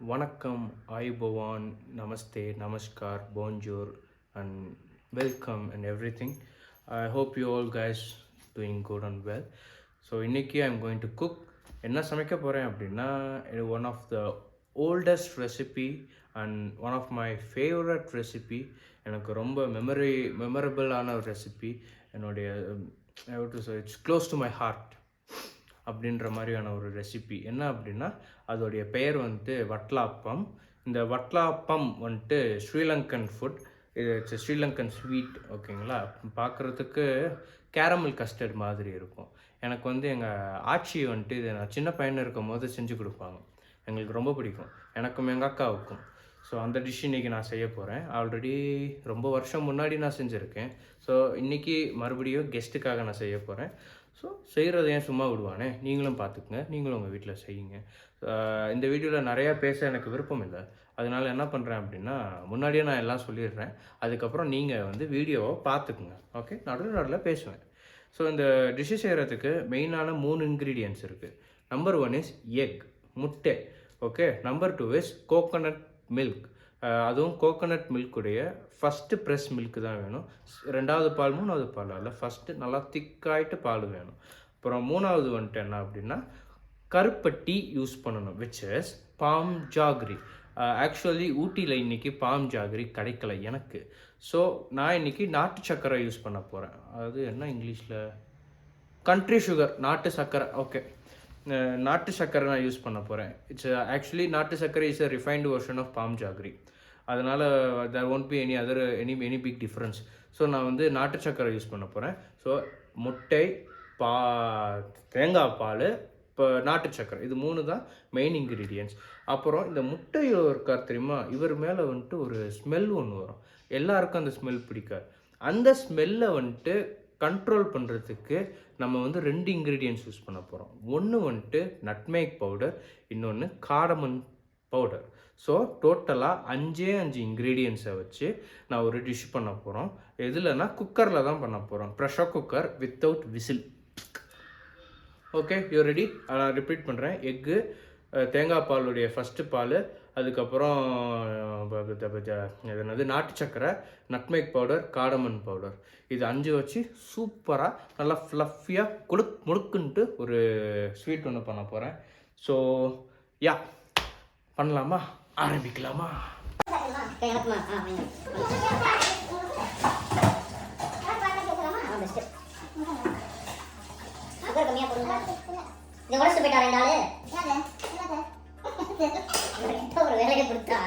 Vanakkam, Ayubowan, Namaste, Namaskar, Bonjour, and welcome and everything. I hope you all guys doing good and well. So இன்னைக்கு I'm going to cook. என்ன சமைக்க போகிறேன் அப்படின்னா one of the oldest recipe and one of my favourite recipe. எனக்கு ரொம்ப மெமரபிளான ஒரு recipe. என்னுடைய it's close to my heart அப்படின்ற மாதிரியான ஒரு ரெசிபி. என்ன அப்படின்னா அதோடைய பெயர் வந்துட்டு வட்லாப்பம். இந்த வட்லாப்பம் வந்துட்டு ஸ்ரீலங்கன் ஃபுட். இது இட்ஸ் ஸ்ரீலங்கன் ஸ்வீட். ஓகேங்களா? பார்க்குறதுக்கு கேரமல் கஸ்டர்ட் மாதிரி இருக்கும். எனக்கு வந்து எங்கள் ஆச்சி வந்துட்டு இதை நான் சின்ன பையன் இருக்கும் போது செஞ்சு கொடுப்பாங்க. எங்களுக்கு ரொம்ப பிடிக்கும், எனக்கும் எங்கள் அக்காவுக்கும். ஸோ அந்த டிஷ் இன்றைக்கி நான் செய்ய போகிறேன். ஆல்ரெடி ரொம்ப வருஷம் முன்னாடி நான் செஞ்சுருக்கேன். ஸோ இன்றைக்கி மறுபடியும் கெஸ்ட்டுக்காக நான் செய்ய போகிறேன். ஸோ செய்கிறது ஏன் சும்மா விடுவானே, நீங்களும் பார்த்துக்குங்க, நீங்களும் உங்கள் வீட்டில் செய்யுங்க. இந்த வீடியோவில் நிறையா பேச எனக்கு விருப்பம் இல்லை. அதனால் என்ன பண்ணுறேன் அப்படின்னா முன்னாடியே நான் எல்லாம் சொல்லிடுறேன். அதுக்கப்புறம் நீங்கள் வந்து வீடியோவை பார்த்துக்குங்க. ஓகே, நடுவில் பேசுவேன். ஸோ இந்த டிஷ்ஷு செய்கிறதுக்கு மெயினான 3 இன்க்ரீடியன்ட்ஸ் இருக்குது. நம்பர் 1 இஸ் எக், முட்டை. Okay, number 2 is coconut milk. அதுவும் கோகோனட் மில்க்குடைய ஃபஸ்ட்டு ப்ரெஸ் மில்க்கு தான் வேணும். 2வது பால் 3வது பால் அல்ல, ஃபஸ்ட்டு நல்லா திக்காயிட்டு பால் வேணும். அப்புறம் 3வது வந்துட்டு என்ன அப்படின்னா கருப்பட்டி யூஸ் பண்ணணும், which is palm jaggery. Actually ஊட்டியில் இன்றைக்கி பாம் ஜாகரி கிடைக்கல எனக்கு. ஸோ நான் இன்றைக்கி நாட்டு சர்க்கரை யூஸ் பண்ண போகிறேன். அது என்ன இங்கிலீஷில் கண்ட்ரி சுகர், நாட்டு சர்க்கரை. ஓகே, நாட்டு சர்க்கரை நான் யூஸ் பண்ண போகிறேன். இட்ஸ் ஆக்சுவலி நாட்டு சர்க்கரை is a refined version of palm jaggery. அதனால் there won't be any big difference. So நான் வந்து நாட்டு சர்க்கரை யூஸ் பண்ண போகிறேன். ஸோ முட்டை, தேங்காய் பால், இப்போ நாட்டு சர்க்கரை, இது 3 தான் மெயின் இன்க்ரீடியன்ட்ஸ். அப்புறம் இந்த முட்டையில் இருக்கார் தெரியுமா, இவர் மேலே வந்துட்டு ஒரு ஸ்மெல் ஒன்று வரும். எல்லாருக்கும் அந்த ஸ்மெல் பிடிக்காது. அந்த ஸ்மெல்லை வந்துட்டு கண்ட்ரோல் பண்ணுறதுக்கு நம்ம வந்து 2 இன்க்ரீடியன்ட்ஸ் யூஸ் பண்ண போகிறோம். ஒன்று வந்துட்டு நட்மேக் பவுடர், இன்னொன்று காடமன் பவுடர். ஸோ டோட்டலாக 5 இன்க்ரீடியன்ஸை வச்சு நான் ஒரு டிஷ் பண்ண போகிறோம். எதுலனா குக்கரில் தான் பண்ண போகிறோம். Pressure cooker without whistle. Okay, you ready? நான் ரிப்பீட் பண்ணுறேன். எக்கு, தேங்காய் பாலுடைய ஃபஸ்ட்டு பால், அதுக்கப்புறம் என்னது நாட்டு சக்கரை, நட்மேக் பவுடர், காடமன் பவுடர். இது 5 வச்சு சூப்பராக நல்லா ஃப்ளஃபியாக முழுக்குன்ட்டு ஒரு ஸ்வீட் ஒன்று பண்ண போகிறேன். ஸோ யா, பண்ணலாமா? ஆரம்பிக்கலாமா? இதை உடச்சு போயிட்டா 2 ஆளு. ஒரு வேலையை கொடுத்தா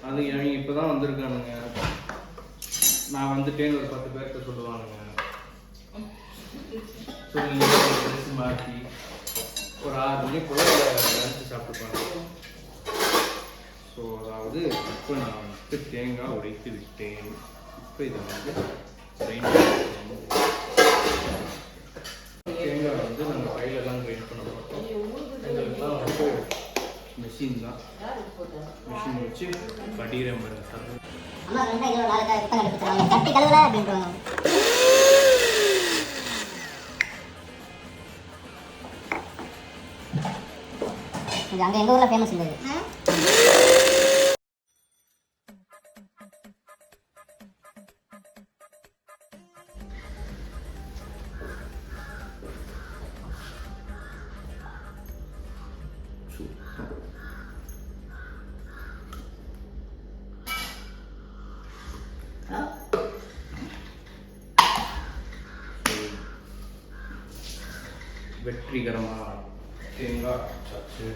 அது அவங்க இப்போ தான் வந்திருக்கானுங்க. நான் வந்துட்டேன்னு ஒரு 10 பேர்கிட்ட சொல்லுவானுங்க. சொல்லி ட்ரெஸ் மாற்றி ஒரு 6 மணி போல் லஞ்சு சாப்பிட்டுப்பாங்க. ஸோ அதாவது இப்போ நான் வந்துட்டு தேங்காய் உடைத்து விட்டேன். இப்போ இதை வந்து தேங்காய் வந்து நாங்கள் கையில் கிரைண்ட் பண்ண மாட்டோம். எங்களுக்குலாம் வந்து மிஷின் தான். மிஷின் வச்சு படிக்கிறேன் பாருங்க. அங்கே எங்கள் ஊரில் ஃபேமஸ் இருந்தது. வெற்றிகரமாக தேங்காய் சாச்சு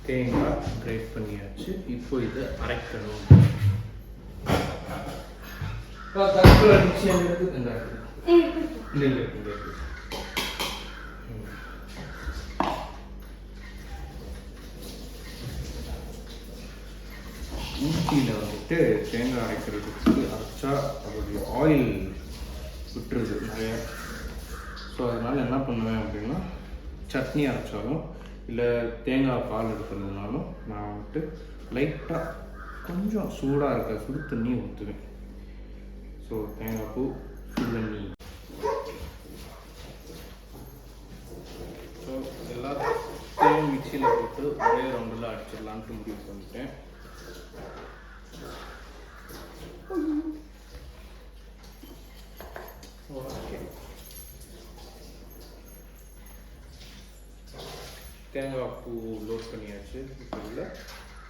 தேங்காய் கிரைண்ட் பண்ணியாச்சு. இப்போ இதை அரைக்கணும். கருப்பு மிக்சி எடுத்து இந்த இருக்கு. ஊட்டியில் வந்துட்டு தேங்காய் அரைக்கிறதுக்கு அரைச்சா அதோடைய ஆயில் விட்டுருது நிறைய. ஸோ அதனால் என்ன பண்ணுவேன் அப்படின்னா, சட்னி அரைச்சாலும் இல்லை தேங்காய் பால் எடுக்கிறதுனாலும் நான் வந்துட்டு லைட்டாக கொஞ்சம் சூடாக இருக்க சுடு தண்ணி ஊற்றுவேன். ஸோ தேங்காய் பூ, சுடு தண்ணி. ஸோ எல்லாத்தையும் மிக்சியில் போட்டு ஒரே ரவுண்டில் அடிச்சிடலான்ட்டு முடிவு பண்ணிட்டேன். ஓகே, தேங்காய் பூ லோட் பண்ணியாச்சு. இப்போ இல்லை,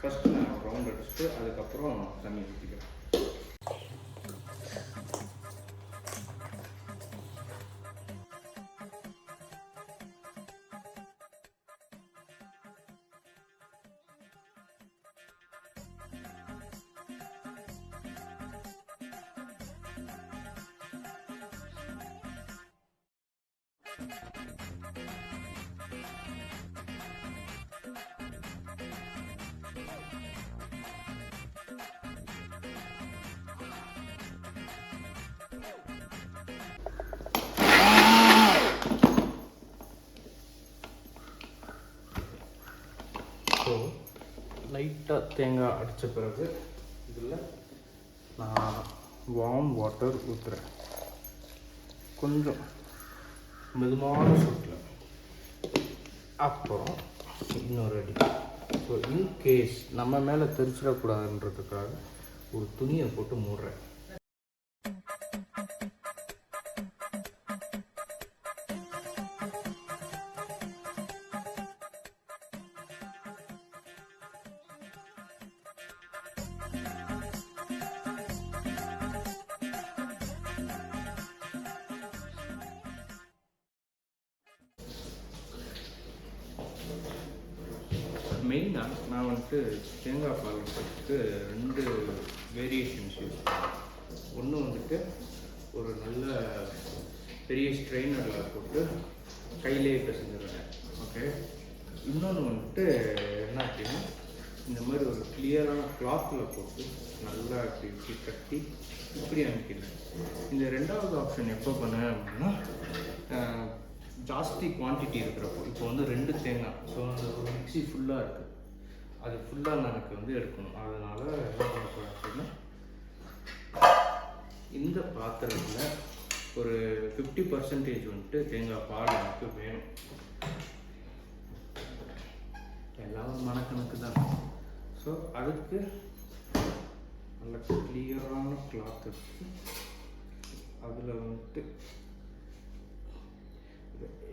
ஃபஸ்ட்டு நான் ரவுண்ட் அடிச்சுட்டு அதுக்கப்புறம் தண்ணி ஊற்றிக்கிறேன். ஸோ லைட்டாக தேங்காய் அடித்த பிறகு இதில் நான் வார்ம் வாட்டர் ஊற்றுறேன். கொஞ்சம் மெதுவான சூட்டில். அப்புறம் இன்னொரு அடி. ஸோ இன்கேஸ் நம்ம மேலே தெரிச்சிடக்கூடாதுன்றதுக்காக ஒரு துணியை போட்டு மூடுறேன். மெயினாக நான் வந்துட்டு தேங்காய் பால் வந்துட்டு 2 வேரியேஷன்ஸ் யூஸ் பண்ணுவேன். ஒன்று வந்துட்டு ஒரு நல்ல பெரிய ஸ்ட்ரெயினரில் போட்டு கையிலேயே பிசைஞ்சிடுவேன். ஓகே, இன்னொன்று வந்துட்டு என்ன அப்படின்னா, இந்த மாதிரி ஒரு கிளியரான கிளாத்தில் போட்டு நல்லா இப்படி இப்படி கட்டி இப்படி அனுப்பிடுவேன். இந்த ரெண்டாவது ஆப்ஷன் எப்போ பண்ணேன் அப்படின்னா, ஜாஸ்தி குவான்டிட்டி இருக்கிறப்போ, இப்போ வந்து 2 தேங்காய், ஸோ அந்த ஒரு மிக்ஸி ஃபுல்லாக இருக்குது, அது ஃபுல்லாக எனக்கு வந்து எடுக்கணும். அதனால் என்ன பண்ண போகிறேன் அப்படின்னா, இந்த பாத்திரத்தில் ஒரு 50% வந்துட்டு தேங்காய் பால் எனக்கு வேணும். எல்லாம் ஒரு மனக்கணக்கு தான். ஸோ அதுக்கு நல்ல கிளியரான கிளாத் எடுத்து அதில் வந்துட்டு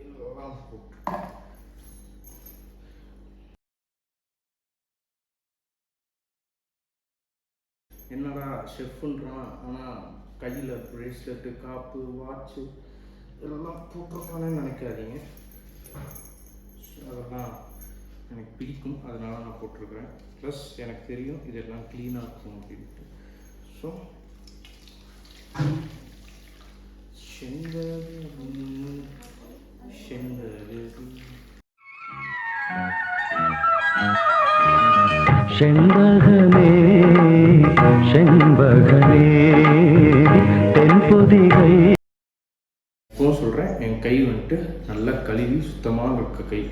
எல்லாம் போட்டு என்னடா ஷெஃப்ன்றான், ஆனால் கையில் ப்ரேஸ்லெட்டு, காப்பு, வாட்சு இதெல்லாம் போட்டிருக்கானேன்னு நினைக்காதீங்க. அதெல்லாம் எனக்கு பிடிக்கும், அதனால நான் போட்டிருக்கிறேன். ப்ளஸ் எனக்கு தெரியும் இதெல்லாம் க்ளீனாக இருக்கும் அப்படின்ட்டு. ஸோ செண்பகமே செண்பகமே தென்பொதிகை. இப்போ சொல்கிறேன், என் கை வந்துட்டு நல்லா கழுவி சுத்தமாக இருக்க கை.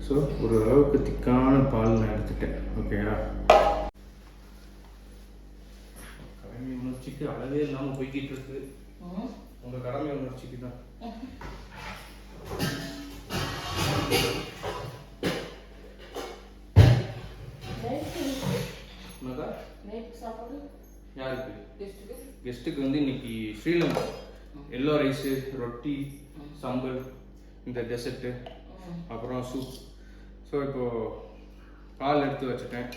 ஸோ ஒரு அளவுக்கு திக்கான பால் நான் எடுத்துட்டேன். ஓகேயா, கடமை உணர்ச்சிக்கு அளவே இல்லாமல் போய்கிட்டு இருக்கு. உங்கள் கடமை உணர்ச்சிக்கு தான். யாருக்கு? கெஸ்ட்டுக்கு வந்து இன்னைக்கு ஸ்ரீலங்கா எல்லோ ரைஸு, ரொட்டி, சாம்பல், இந்த டெசர்ட்டு, அப்புறம் சூப். ஸோ இப்போது பால் எடுத்து வச்சுட்டேன்.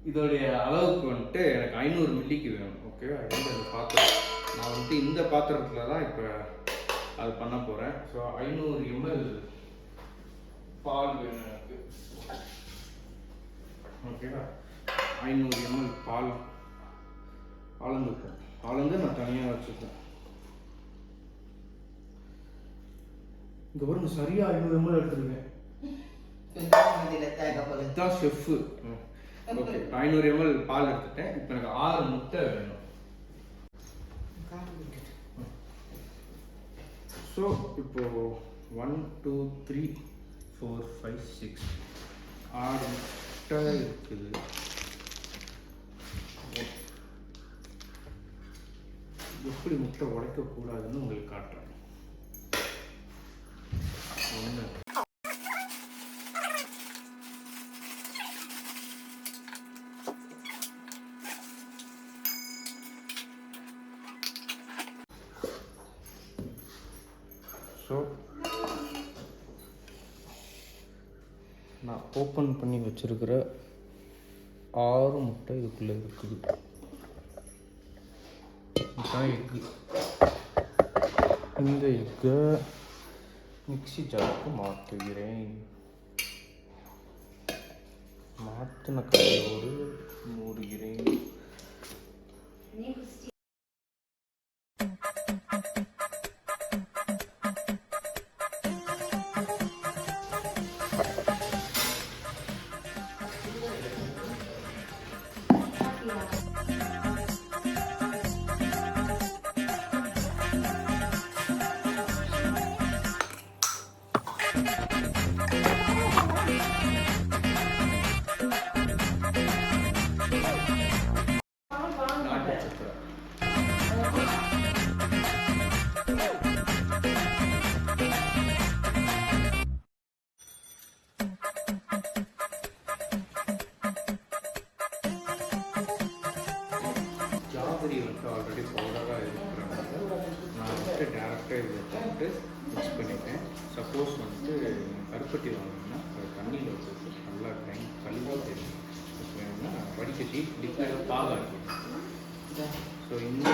இதோடைய அளவுக்கு வந்துட்டு எனக்கு 500 மில்லிக்கு வேணும். ஓகே, அந்த பாத்திரம் நான் வந்துட்டு இந்த பாத்திரத்தில் தான் இப்போ அது பண்ண போகிறேன். ஸோ 500 ml பால் வேணும் எனக்கு. ஓகேவா? 500 ml பால் அளந்துப்போம். அளந்து நான் தனியாக வச்சுப்பேன். இங்கே பாருங்க, சரியாக 500 ml எடுத்துருக்கேன். இதுதான் ஷெஃப்பு. ஓகே, 500 ml பால் எடுத்துட்டேன். இப்போ எனக்கு 6 முட்டை வேணும். ஸோ இப்போ 1 2 3 4 5 6 6 முட்டை இருக்குது. எப்படி முட்டை உடைக்கக்கூடாதுன்னு உங்களுக்கு காட்டுறேன். ஒன்று, ஸோ நான் ஓப்பன் பண்ணி வச்சிருக்கிற 6 முட்டை இதுக்குள்ளே இருக்குது. இதுதான் எக்கு. இந்த எக்கை மிக்ஸி ஜாருக்கு மாற்றுகிறேன். மாற்றின கையோடு மூடுகிறேன். நாட்டு சக்கரை. ஜாகரி வந்து ஆல்ரெடி பவுடராக இருக்கிறனால நான் வந்துட்டு டேரெக்டாக இதில் போட்டு மிக்ஸ் பண்ணிட்டேன். சப்போஸ் வந்துட்டு கருப்பட்டி வாங்கினா அது தண்ணியில் வச்சு நல்லா டைம் கழுவாக தெரியும். வேணும்னா வடிகட்டி லிக்விடாக பாகாக்கி. ஸோ இந்த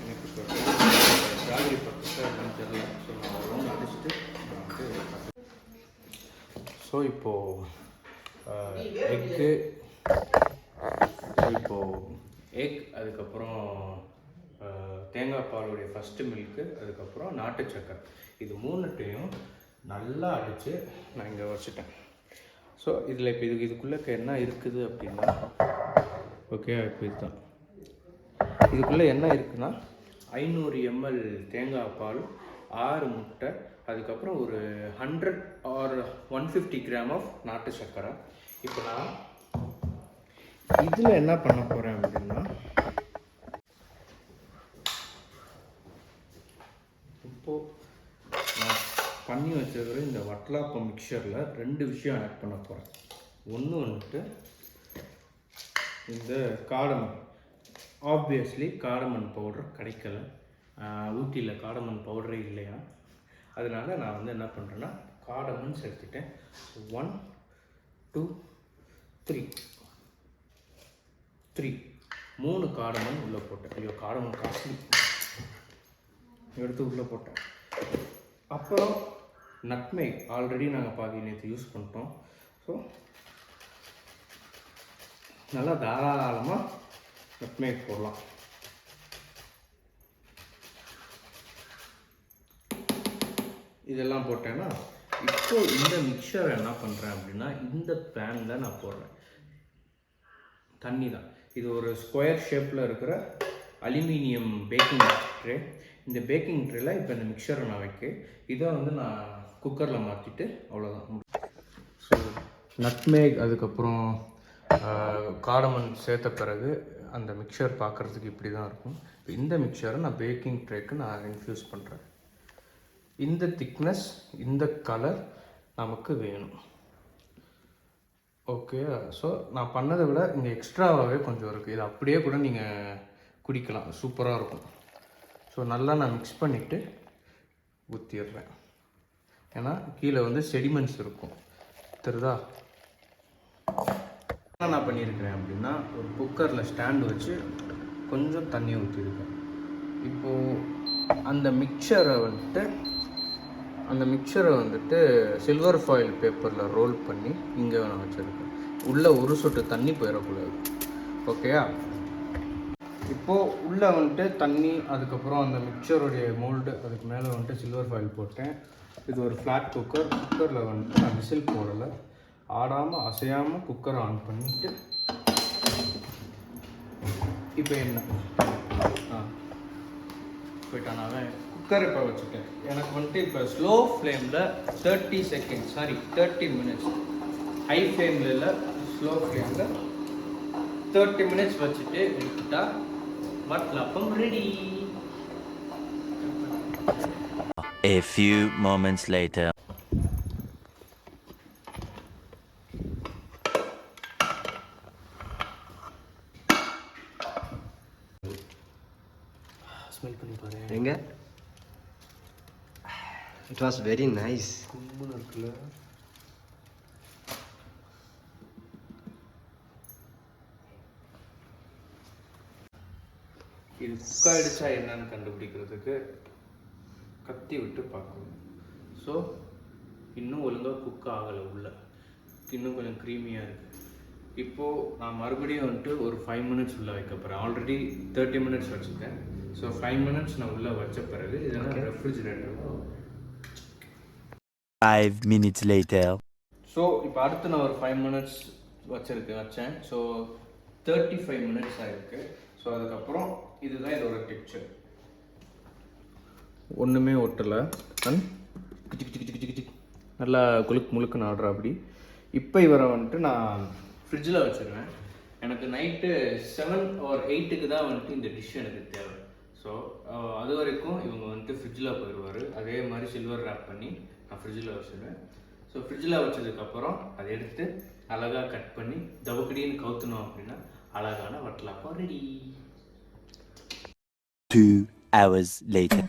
எனக்கு இப்போ ஜாகரி பக்கத்தை என்னன்னு தெரியல. ஸோ நான் ஒரு ரவுண்ட் அடிச்சுட்டு நான் வந்து ஸோ இப்போது எக்கு, எக், அதுக்கப்புறம் தேங்காய் பாலுடைய ஃபஸ்ட்டு மில்க்கு, அதுக்கப்புறம் நாட்டு சக்கரை, இது மூணுட்டையும் நல்லா அடித்து நான் இங்கே வச்சுட்டேன். ஸோ இதில் இப்போ இதுக்குள்ளே என்ன இருக்குது அப்படின்னா, ஓகே, இப்போ இதுதான் இதுக்குள்ளே என்ன இருக்குன்னா 500 ml தேங்காய் பால், 6 முட்டை, அதுக்கப்புறம் ஒரு 100 or 150 கிராம் ஆஃப் நாட்டு சக்கரை. இப்போ நான் இதில் என்ன பண்ண போகிறேன் அப்படின்னா, இப்போது நான் பண்ணி வச்சுருக்கிற இந்த வட்டலாப்பம் மிக்சரில் 2 விஷயம் ஆட் பண்ண போகிறேன். ஒன்று வந்துட்டு இந்த காடமன். ஆப்வியஸ்லி காடமன் பவுடர் கிடைக்கல, ஊட்டியில் காடமன் பவுடரே இல்லையா. அதனால் நான் வந்து என்ன பண்ணுறேன்னா காடமன் சேர்த்துட்டேன். 1 2 3 3 காடமன் உள்ளே போட்டேன். ஐயோ, காடமன் காஸ்ட்லி, எடுத்து உள்ளே போட்டேன். அப்புறம் நட்மேக் ஆல்ரெடி நாங்கள் பாதி நேற்று யூஸ் பண்ணிட்டோம். ஸோ நல்லா தாராளமாக நட்மேக் போடலாம். இதெல்லாம் போட்டேன்னா இப்போ இந்த மிக்சரை என்ன பண்ணுறேன் அப்படின்னா, இந்த பேனில் நான் போடுறேன். தண்ணி தான். இது ஒரு ஸ்கொயர் ஷேப்பில் இருக்கிற அலுமினியம் பேக்கிங் ட்ரே. இந்த பேக்கிங் ட்ரேல இப்போ இந்த மிக்சரை நான் இதை வந்து நான் குக்கரில் மாற்றிட்டு அவ்வளோதான். ஸோ நட்மேக், அதுக்கப்புறம் காடமன் சேர்த்த பிறகு அந்த மிக்சர் பார்க்குறதுக்கு இப்படி தான் இருக்கும். இந்த மிக்சரை நான் பேக்கிங் ட்ரேக்கு நான் இன்ஃப்யூஸ் பண்ணுறேன். இந்த திக்னஸ், இந்த கலர் நமக்கு வேணும். ஓகே, ஸோ நான் பண்ணதை விட இங்கே எக்ஸ்ட்ராவாகவே கொஞ்சம் இருக்குது. இது அப்படியே கூட நீங்கள் குடிக்கலாம், சூப்பராக இருக்கும். ஸோ நல்லா நான் மிக்ஸ் பண்ணிவிட்டு ஊற்றிடுறேன். ஏன்னா கீழே வந்து செடிமெண்ட்ஸ் இருக்கும், தெரியுதா. என்ன நான் பண்ணியிருக்கிறேன் அப்படின்னா, ஒரு குக்கரில் ஸ்டாண்டு வச்சு கொஞ்சம் தண்ணி ஊற்றிருக்கேன். இப்போது அந்த மிக்சரை வந்துட்டு அந்த மிக்சரை வந்துட்டு சில்வர் ஃபாயில் பேப்பரில் ரோல் பண்ணி இங்கே நான் வச்சுருக்கேன். உள்ளே ஒரு சொட்டு தண்ணி போயிடக்கூடாது. ஓகேயா? இப்போது உள்ளே வந்துட்டு தண்ணி, அதுக்கப்புறம் அந்த மிக்சருடைய மோல்டு, அதுக்கு மேலே வந்துட்டு சில்வர் ஃபாயில் போட்டேன். இது ஒரு ஃப்ளாட் குக்கர். குக்கரில் வந்துட்டு நான் விசில் போடலை. ஆடாமல் அசையாமல் குக்கரை ஆன் பண்ணிவிட்டு இப்போ என்ன போயிட்டானாவே குக்கர் இப்போ வச்சுட்டேன். எனக்கு வந்துட்டு இப்போ ஸ்லோ ஃப்ளேமில் 30 செகண்ட்ஸ், சாரி 30 மினிட்ஸ், ஹை ஃப்ளேமில் இல்லை ஸ்லோ ஃப்ளேமில் 30 மினிட்ஸ் வச்சுட்டு எடுத்துட்டா watalappam ready. A few moments later. Smell பண்ணி பாரு. எங்க? It was very nice. கும்புன்னு இருக்குல்ல. இது குக் ஆகிடுச்சா என்னன்னு கண்டுபிடிக்கிறதுக்கு கத்தி விட்டு பார்க்கணும். ஸோ இன்னும் ஒழுங்காக குக் ஆகலை, உள்ள இன்னும் கொஞ்சம் க்ரீமியாக இருக்குது. இப்போது நான் மறுபடியும் வந்துட்டு ஒரு 5 மினிட்ஸ் உள்ளே வைக்க போகிறேன். ஆல்ரெடி 30 மினிட்ஸ் வச்சுருக்கேன். ஸோ 5 மினிட்ஸ் நான் உள்ளே வச்ச பிறகு இதெல்லாம் ரெஃப்ரிஜிரேட்டர் 5 minutes later. ஸோ இப்போ அடுத்து நான் ஒரு 5 மினிட்ஸ் வச்சேன். ஸோ 35 மினிட்ஸ் ஆகிருக்கு. ஸோ அதுக்கப்புறம் இதுதான் இதோட டெக்ஸ்சர். ஒன்றுமே ஒட்டலை. நல்லா முழுக்க ஆடுறா அப்படி. இப்போ இவரை வந்துட்டு நான் ஃப்ரிட்ஜில் வச்சுருவேன். எனக்கு நைட்டு 7 or 8க்கு தான் வந்துட்டு இந்த டிஷ் எனக்கு தேவை. ஸோ அது வரைக்கும் இவங்க வந்துட்டு ஃப்ரிட்ஜில் போயிடுவார். அதே மாதிரி சில்வர் ரேப் பண்ணி நான் ஃப்ரிட்ஜில் வச்சுருவேன். ஸோ ஃப்ரிட்ஜில் வச்சதுக்கப்புறம் அதை எடுத்து அழகாக கட் பண்ணி தவக்கடின்னு கவுத்தணும் அப்படின்னா அழகான வட்டலாப்பம் ரெடி. 2 hours later.